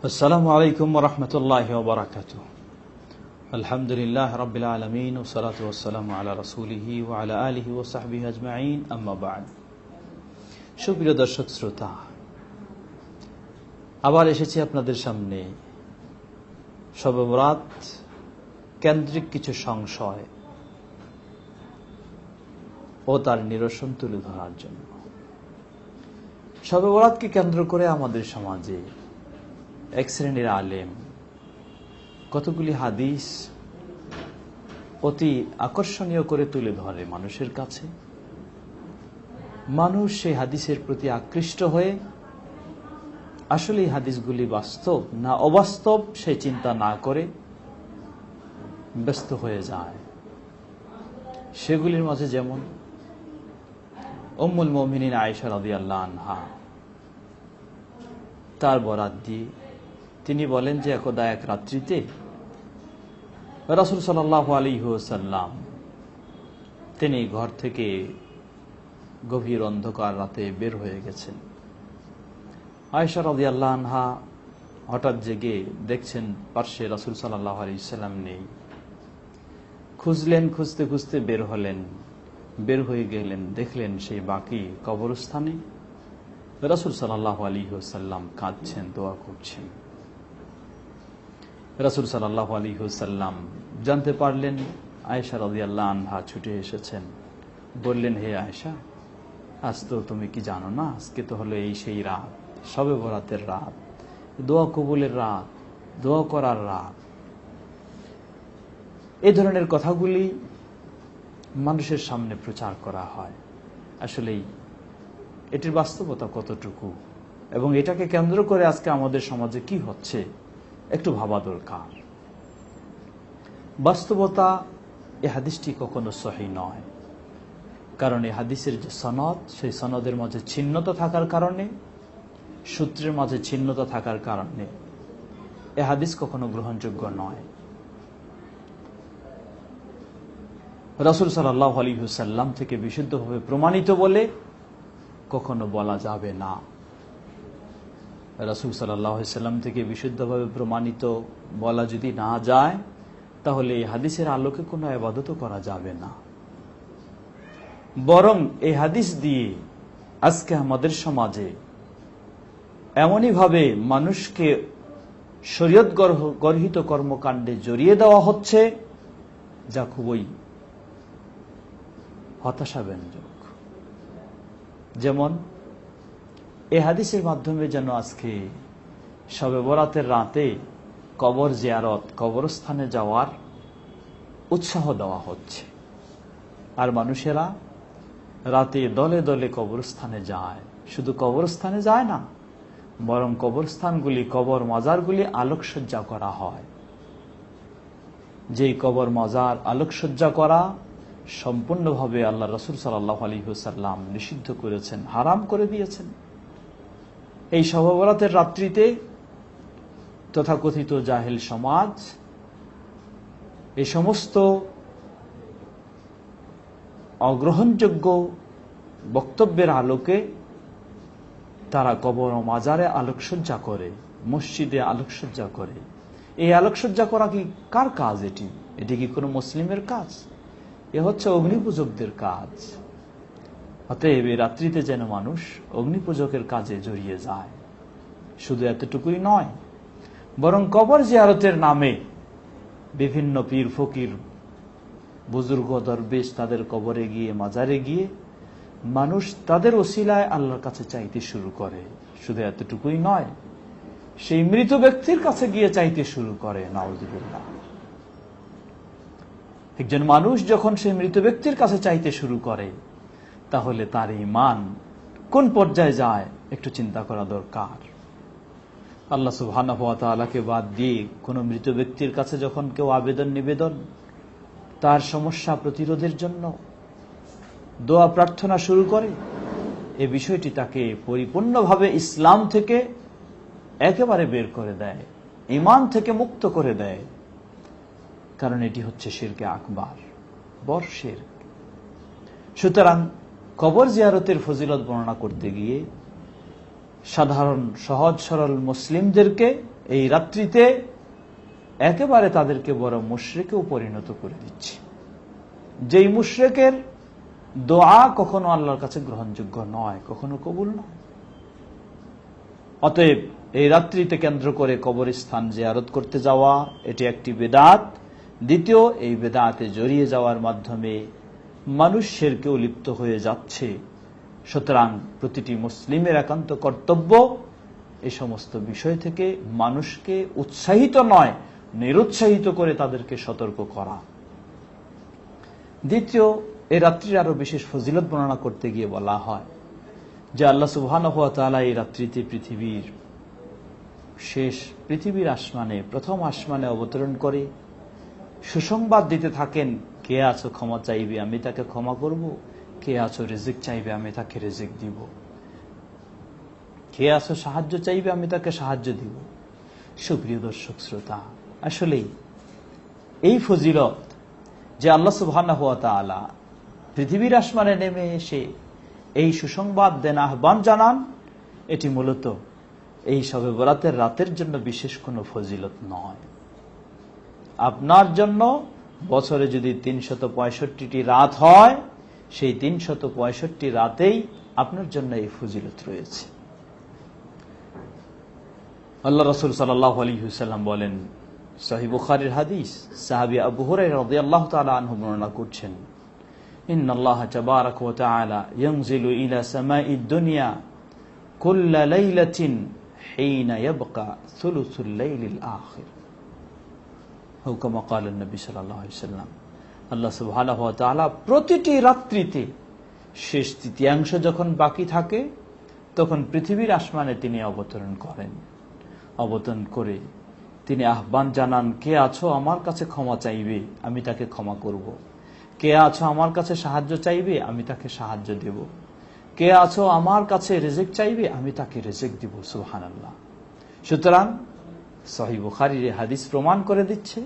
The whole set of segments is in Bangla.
আসসালামু আলাইকুম ওয়া রাহমাতুল্লাহি ওয়া বারাকাতুহু। আলহামদুলিল্লাহ রাব্বিল আলামিন ওয়া সলাতু ওয়াস সালামু আলা রাসূলিহি ওয়া আলা আলিহি ওয়া সাহবিহি আজমাইন, আম্মা বা'দ। সুপ্রিয় দর্শক শ্রোতা, আবার এসেছি আপনাদের সামনে শবে বরাত কেন্দ্রিক কিছু সংশয় ও তার নিরসন তুলে ধরার জন্য। শবে বরাতকে কেন্দ্র করে আমাদের সমাজে এক শ্রেণীর আলেম কতগুলি হাদিস অতি আকর্ষণীয় করে তুলে ধরে মানুষের কাছে। মানুষ সেই হাদিসের প্রতি আকৃষ্ট হয়ে আসলে এই হাদিসগুলি বাস্তব না অবাস্তব সে চিন্তা না করে ব্যস্ত হয়ে যায়। সেগুলির মাঝে যেমন উম্মুল মুমিনিন আয়েশা রাদিয়াল্লাহু আনহা, তার বরাত দিয়ে তিনি বলেন যে একদা এক রাত্রিতে রাসূল সাল্লাল্লাহু আলাইহি ওয়াসাল্লাম তিনি ঘর থেকে গভীর অন্ধকার রাতে বের হয়ে গেছেন। আয়েশা রাদিয়াল্লাহু আনহা হঠাৎ জেগে দেখছেন পার্শ্বে রাসূল সাল্লাল্লাহু আলাইহি ওয়াসাল্লাম নেই। খুঁজলেন, খুঁজতে খুঁজতে বের হয়ে গেলেন, দেখলেন সেই বাকি কবরস্থানে রাসূল সাল্লাল্লাহু আলাইহি ওয়াসাল্লাম কাঁদছেন, দোয়া করছেন। রাসূল সাল্লাল্লাহু আলাইহি ওয়াসাল্লাম জানতে পারলেন আয়েশা রাদিয়াল্লাহু আনহা ছুটে এসেছেন। বললেন, হে আয়েশা, আজ তো তুমি কি জানো না, আজকে তো হলো এই সেই রাত, শবে বরাতের রাত, দোয়া কবুলের রাত, দোয়া করার রাত। এই ধরনের কথাগুলি মানুষের সামনে প্রচার করা হয়। আসলেই এটির বাস্তবতা কতটুকু এবং এটাকে কেন্দ্র করে আজকে আমাদের সমাজে কি হচ্ছে একটু ভাবা দরকার। বাস্তবতা, এই হাদিসটি কখনো সহিহ নয়, কারণ এই হাদিসের যে সনদ, সেই সনদের মাঝে ছিন্নতা থাকার কারণে, সূত্রের মাঝে ছিন্নতা থাকার কারণে এই হাদিস কখনো গ্রহণযোগ্য নয়। রাসূল সাল্লাল্লাহু আলাইহি ওয়াসাল্লাম থেকে বিশুদ্ধভাবে প্রমাণিত বলে কখনো বলা যাবে না। রাসূল সাল্লাল্লাহু আলাইহি ওয়াসাল্লাম থেকে বিশুদ্ধভাবে প্রমাণিত বলা যদি না যায়, তাহলে এই হাদিসের আলোকে কোনো ইবাদত করা যাবে না। বরং এই হাদিস দিয়ে আজকে আমাদের সমাজে এমনই ভাবে মানুষকে শরীয়ত গর্হিত কর্মকাণ্ডে জড়িয়ে দেওয়া হচ্ছে যা খুবই হতাশাব্যঞ্জক। যেমন এই হাদিসের মাধ্যমে যেন আজকে শবে বরাতের রাতে কবর জিয়ারত, কবরস্থানে যাওয়ার উৎসাহ দেওয়া হচ্ছে, আর মানুষেরা রাতে দলে দলে কবরস্থানে যায়। শুধু কবরস্থানে যায় না, বরং কবরস্থানগুলি, কবর মাজারগুলি আলোকসজ্জা করা হয়। যেই কবর মাজার আলোকসজ্জা করা সম্পূর্ণভাবে আল্লাহ রাসূল সাল্লাল্লাহু আলাইহি ওয়াসাল্লাম নিষিদ্ধ করেছেন, হারাম করে দিয়েছেন। এই শবে বরাতের রাত্রিতে তথাকথিত জাহেল সমাজ এই সমস্ত অগ্রহণযোগ্য বক্তব্যের আলোকে তারা কবর ও মাজারে আলোকসজ্জা করে, মসজিদে আলোকসজ্জা করে। এই আলোকসজ্জা করা কি কার কাজ? এটি কি কোনো মুসলিমের কাজ? এ হচ্ছে অগ্নিপূজকদের কাজ। অতএব এই রাত্রিতে যেন মানুষ অগ্নিপূজকের কাজে জড়িয়ে যায়। শুধু এতটুকুই নয়, বরং কবর জিয়ারতের নামে বিভিন্ন পীর ফকির, বুজুর্গ, দরবেশ, তাদের কবরে গিয়ে, মাজারে গিয়ে মানুষ তাদের ওসিলায় আল্লাহর কাছে চাইতে শুরু করে। শুধু এতটুকুই নয়, সেই মৃত ব্যক্তির কাছে গিয়ে চাইতে শুরু করে। নাউযুবিল্লাহ। একজন মানুষ যখন সেই মৃত ব্যক্তির কাছে চাইতে শুরু করে, তাহলে তার ঈমান কোন পর্যায়ে যায় একটু চিন্তা করা দরকার। আল্লাহ সুবহানাহু ওয়া তাআলাকে বাদ দিয়ে কোন মৃত ব্যক্তির কাছে যখন কেউ আবেদন নিবেদন, তার সমস্যা প্রতিরোধের জন্য দোয়া প্রার্থনা শুরু করে, এই বিষয়টি তাকে পরিপূর্ণভাবে ইসলাম থেকে একেবারে বের করে দেয়, ঈমান থেকে মুক্ত করে দেয়। কারণ এটি হচ্ছে শিরকে আকবার, বড় শিরক। সুতরাং কবর জিয়ারতের ফজিলত বর্ণনা করতে গিয়ে সাধারণ সহজ সরল মুসলিমদেরকে এই রাত্রিতে একেবারে তাদেরকে বড় মুশরিকেও পরিণত করে দিচ্ছে, যেই মুশরিকের দোয়া কখনো আল্লাহর কাছে গ্রহণযোগ্য নয়, কখনো কবুল নয়। অতএব এই রাত্রিতে কেন্দ্র করে কবরস্থান জিয়ারত করতে যাওয়া এটি একটি বেদাত। দ্বিতীয়, এই বেদাতে জড়িয়ে যাওয়ার মাধ্যমে মানুষ শিরকেও লিপ্ত হয়ে যাচ্ছে। সুতরাং প্রতিটি মুসলিমের একান্ত কর্তব্য এই সমস্ত বিষয় থেকে মানুষকে উৎসাহিত নয়, নিরুৎসাহিত করে তাদেরকে সতর্ক করা। দ্বিতীয়, এই রাত্রির আরো বিশেষ ফজিলত বর্ণনা করতে গিয়ে বলা হয় যে আল্লাহ সুবহানাহু ওয়া তাআলা এই রাত্রিতে পৃথিবীর আসমানে, প্রথম আসমানে অবতরণ করে সুসংবাদ দিতে থাকেন, কে আছো ক্ষমা চাইবে আমি তাকে ক্ষমা করব, কে আছো রিজিক চাইবে আমি তাকে রিজিক দিব, কে আছো সাহায্য চাইবে আমি তাকে সাহায্য দিব। সুপ্রিয় দর্শক শ্রোতা, আসলে এই ফজিলত যে আল্লাহ সুবহানাহু ওয়া তাআলা পৃথিবীর আসমানে নেমে এসে এই সুসংবাদ দেন, আহ্বান জানান, এটি মূলত এই শবে বরাতের রাতের জন্য বিশেষ কোনো ফজিলত নয়। আপনার জন্য বছরে যদি ৩৬৫টি রাত হয়, সেই ৩৬৫ রাতেই আপনার জন্য এই ফজিলত রয়েছে। আল্লাহ রাসূল সাল্লাল্লাহু আলাইহি ওয়াসাল্লাম বলেন, সহিহ বুখারীর হাদিস, সাহাবী আবু হুরায়রা রাদিয়াল্লাহু তাআলা আনহু বর্ণনা করছেন, ইন্নাল্লাহ তাবারাকা ওয়া তাআলা ইয়ানজিলু ইলা সামাঈদ দুনিয়া কুল্লা লাইলাতিন হিনা ইয়াবকা সুলুসুল লাইলিল আখির। হুকমা ক্বালা নবী সাল্লাল্লাহু আলাইহি ওয়াসাল্লাম, আল্লাহ সুবহানাহু ওয়া তাআলা প্রতিটি রাত্রিতে শেষ তৃতীয়াংশ যখন বাকি থাকে তখন পৃথিবীর আসমানে তিনি অবতরণ করেন। অবতরণ করে তিনি আহ্বান জানান, কে আছো আমার কাছে ক্ষমা চাইবে আমি তাকে ক্ষমা করব, কে আছো আমার কাছে সাহায্য চাইবে আমি তাকে সাহায্য দেব, কে আছো আমার কাছে রিজিক চাইবে আমি তাকে রিজিক দিব। সুবহানাল্লাহ। সুতরাং সহিহ বুখারীর হাদিস প্রমাণ করে দিচ্ছে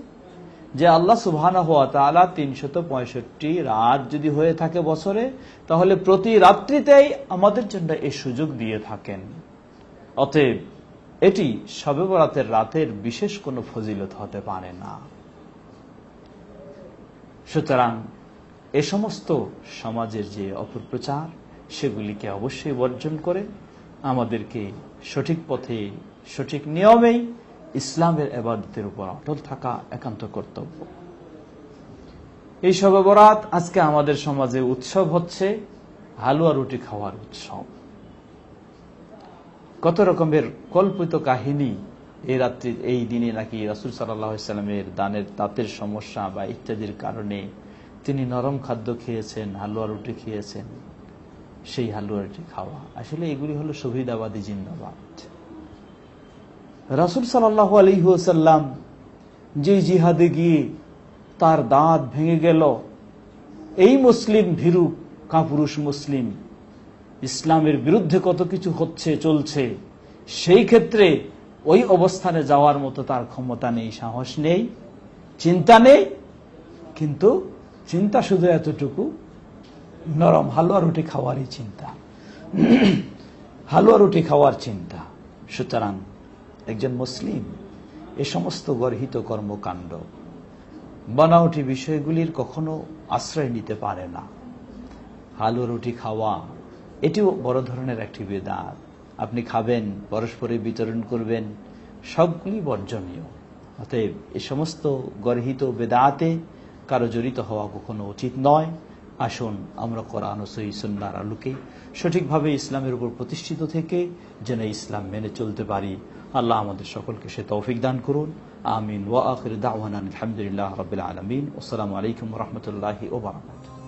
যে আল্লাহ সুবহানাহু ওয়া তাআলা ৩৬৫ রাত যদি হয়ে থাকে বছরে, তাহলে প্রতি রাত্রিতেই আমাদের জন্য এই সুযোগ দিয়ে থাকেন। অতএব এটি শবে বরাতের রাতের বিশেষ কোনো ফজিলত হতে পারে না। সুতরাং এ সমস্ত সমাজের যে অপপ্রচার, সেগুলিকে অবশ্যই বর্জন করে আমাদেরকে সঠিক পথে, সঠিক নিয়মেই ইসলামের ইবাদতের উপর অটল থাকা একান্ত কর্তব্য। এই শবে বরাত আজকে আমাদের সমাজে উৎসব হচ্ছে হালুয়া রুটি খাওয়ার উৎসব। কত রকমের কল্পিত কাহিনী এই রাত্রি, এই দিনে নাকি রাসূল সাল্লাল্লাহু আলাইহি ওয়াসাল্লামের দাঁতের সমস্যা বা ইত্যাদির কারণে তিনি নরম খাদ্য খেয়েছেন, হালুয়া রুটি খেয়েছেন। সেই হালুয়া রুটি খাওয়া আসলে এগুলি হলো সুবিধাবাদী জিন্দাবাদ। রাসূল সাল্লাল্লাহু আলাইহি ওয়াসাল্লাম যে জিহাদে গিয়ে তার দাঁত ভেঙে গেল, এই মুসলিম ভীরু কাপুরুষ মুসলিম ইসলামের বিরুদ্ধে কত কিছু হচ্ছে, চলছে, সেই ক্ষেত্রে ওই অবস্থানে যাওয়ার মতো তার ক্ষমতা নেই, সাহস নেই, চিন্তা নেই। কিন্তু চিন্তা শুধু এতটুকু, নরম হালুয়া রুটি খাওয়ারই চিন্তা, হালুয়া রুটি খাওয়ার চিন্তা। সুতরাং একজন মুসলিম এ সমস্ত গর্হিত কর্মকাণ্ড, বানাওটি বিষয়গুলির কখনো আশ্রয় নিতে পারে না। হালুয়া রুটি খাওয়া এটিও বড় ধরনের একটি বিদআত। আপনি খাবেন, পরস্পরে বিতরণ করবেন, সবগুলি বর্জনীয়। অতএব এ সমস্ত গর্হিত বিদআতে কারো জড়িত হওয়া কখনো উচিত নয়। আসুন আমরা কোরআন ও সহিহ সুন্নাহর আলোকে সঠিকভাবে ইসলামের উপর প্রতিষ্ঠিত থেকে যেন ইসলাম মেনে চলতে পারি। আল্লাহ আমাদের সকলকে সে তৌফিক দান করুন। আমিন। ওয়া আখির দাওয়ানা আলহামদুলিল্লাহি রাব্বিল আলামিন। আসসালামু আলাইকুম ওয়া রাহমাতুল্লাহি ওয়া বারাকাতুহু।